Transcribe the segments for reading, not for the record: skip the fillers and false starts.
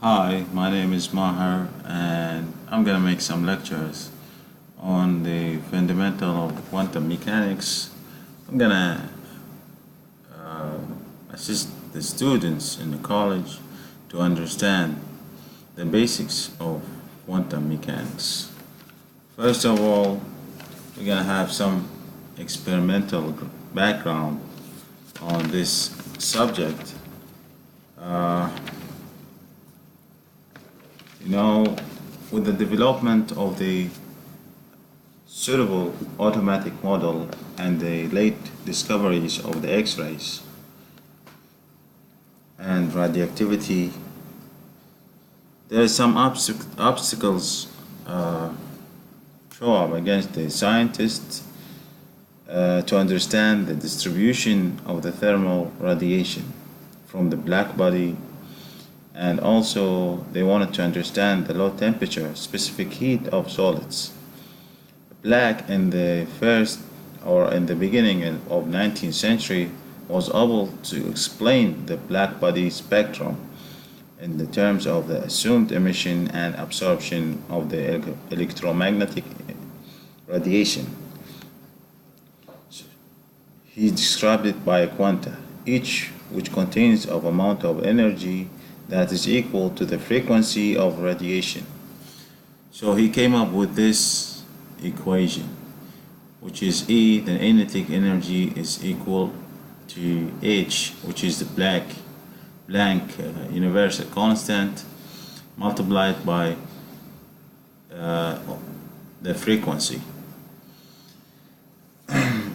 Hi, my name is Maher, and I'm gonna make some lectures on the fundamental of quantum mechanics. I'm gonna assist the students in the college to understand the basics of quantum mechanics. First of all, we're gonna have some experimental background on this subject. Uh, you know, with the development of the suitable automatic model and the late discoveries of the X-rays and radioactivity, there are some obstacles uh, show up against the scientists to understand the distribution of the thermal radiation from the black body, and also they wanted to understand the low temperature specific heat of solids. Black in the first or in the beginning of 19th century was able to explain the black body spectrum in the terms of the assumed emission and absorption of the electromagnetic radiation. He described it by a quanta, each which contains of amount of energy that is equal to the frequency of radiation. So he came up with this equation, which is E, the kinetic energy, is equal to H, which is the blank universal constant, multiplied by uh, the frequency.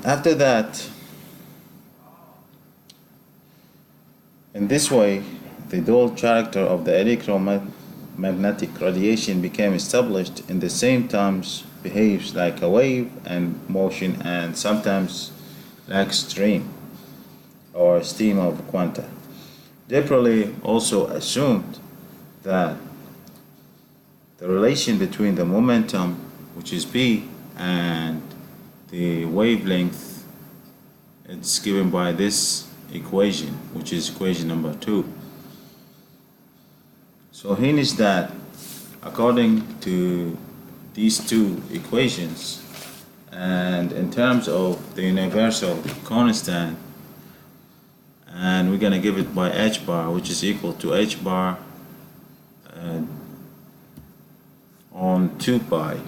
After that, in this way, the dual character of the electromagnetic radiation became established. In the same times behaves like a wave and motion, and sometimes like stream or stream of quanta. De Broglie also assumed that the relation between the momentum, which is p, and the wavelength, it's given by this equation, which is equation number 2. So he needs that according to these two equations, and in terms of the universal constant, and we're gonna give it by h bar, which is equal to h bar uh, on 2 pi,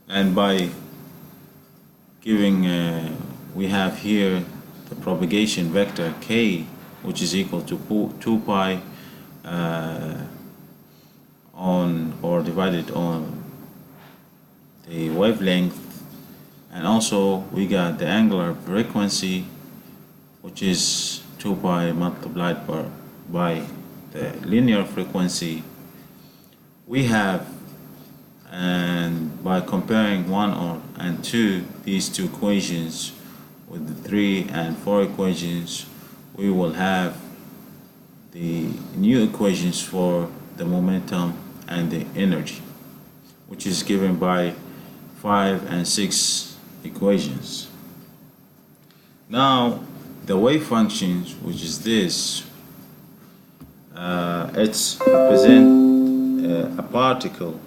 and by giving we have here the propagation vector k, which is equal to 2 pi on or divided on the wavelength, and also we got the angular frequency, which is 2 pi multiplied by the linear frequency we have. And by comparing 1 and 2, these two equations with the 3 and 4 equations, we will have the new equations for the momentum and the energy, which is given by 5 and 6 equations. Now the wave functions, which is this, it's represent a particle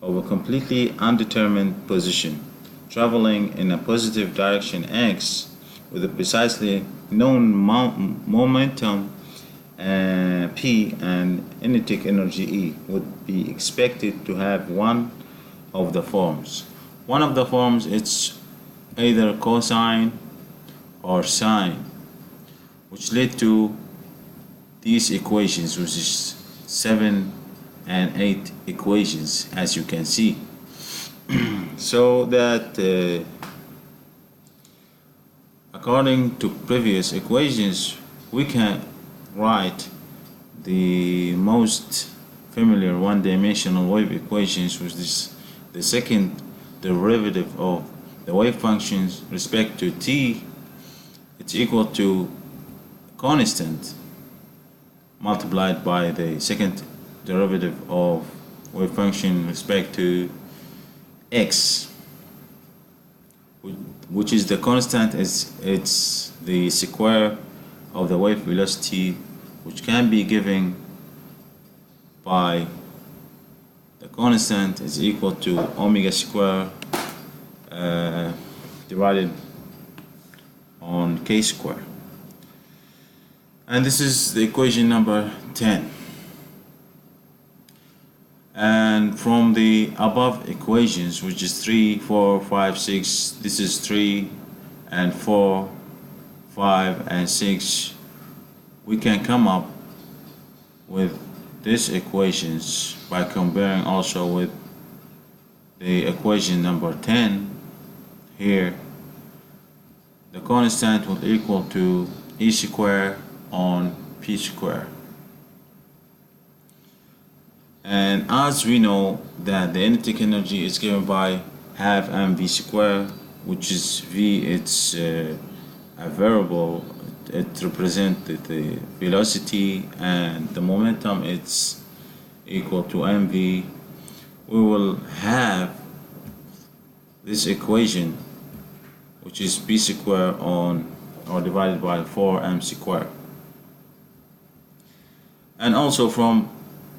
of a completely undetermined position traveling in a positive direction x with a precisely known momentum p, and kinetic energy E would be expected to have one of the forms. One of the forms, it's either cosine or sine, which led to these equations, which is 7 and 8 equations, as you can see. So that according to previous equations, we can write the most familiar one-dimensional wave equations, which is the second derivative of the wave functions respect to t. It's equal to constant multiplied by the second derivative of wave function respect to x, which is the constant, it's the square of the wave velocity, which can be given by the constant is equal to omega square divided on k square. And this is the equation number 10. And from the above equations, which is 3, 4, 5, 6, this is 3 and 4, 5 and 6, we can come up with these equations by comparing also with the equation number 10 here. The constant will equal to e square on p square. And as we know that the kinetic energy is given by half mv square, which is v, it's a variable. It represents the velocity, and the momentum it's equal to mv. We will have this equation, which is p square on or divided by 4m square. And also from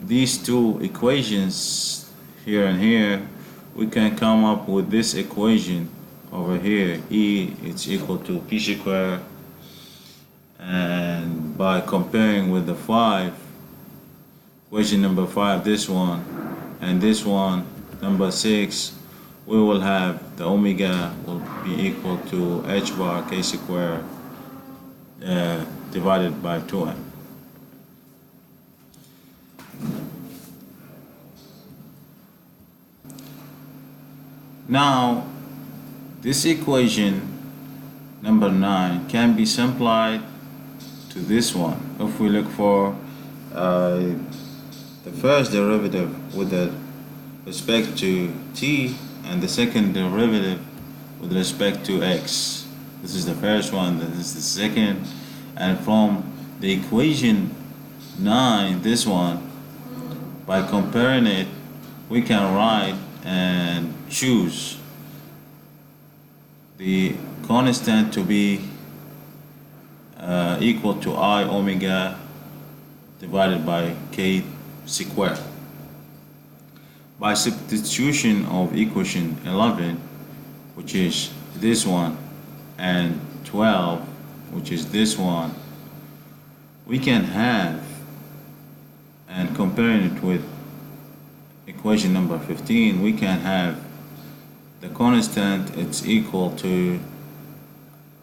these two equations here and here, we can come up with this equation over here. E it's equal to p square, and by comparing with the 5, equation number 5, this one, and this one, number 6, we will have the omega will be equal to h bar k square divided by 2m. Now, this equation number 9 can be simplified to this one. If we look for the first derivative with respect to t and the second derivative with respect to x. This is the first one, this is the second, and from the equation 9, this one, by comparing it, we can write and choose the constant to be equal to I omega divided by k square. By substitution of equation 11, which is this one, and 12, which is this one, we can have, and comparing it with equation number 15, we can have the constant it's equal to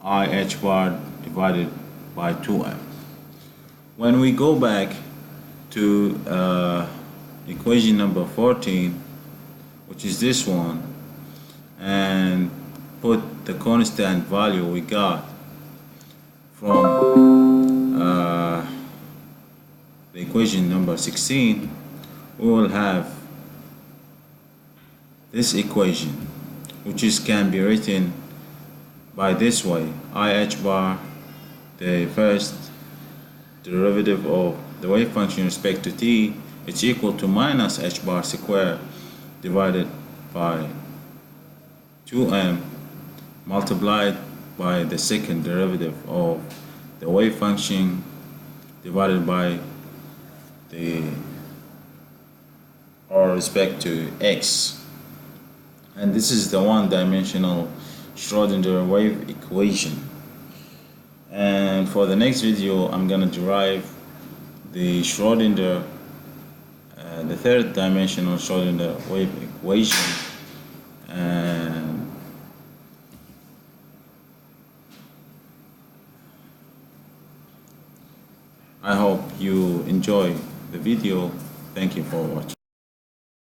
I h bar divided by 2m. When we go back to equation number 14, which is this one, and put the constant value we got from the equation number 16, we will have this equation, which can be written by this way: I h bar, the first derivative of the wave function with respect to t, it's equal to minus h bar square divided by 2m multiplied by the second derivative of the wave function divided by the or respect to x. And this is the one-dimensional Schrodinger wave equation. And for the next video, I'm gonna derive the Schrodinger, the third dimensional Schrodinger wave equation. And I hope you enjoy the video. Thank you for watching.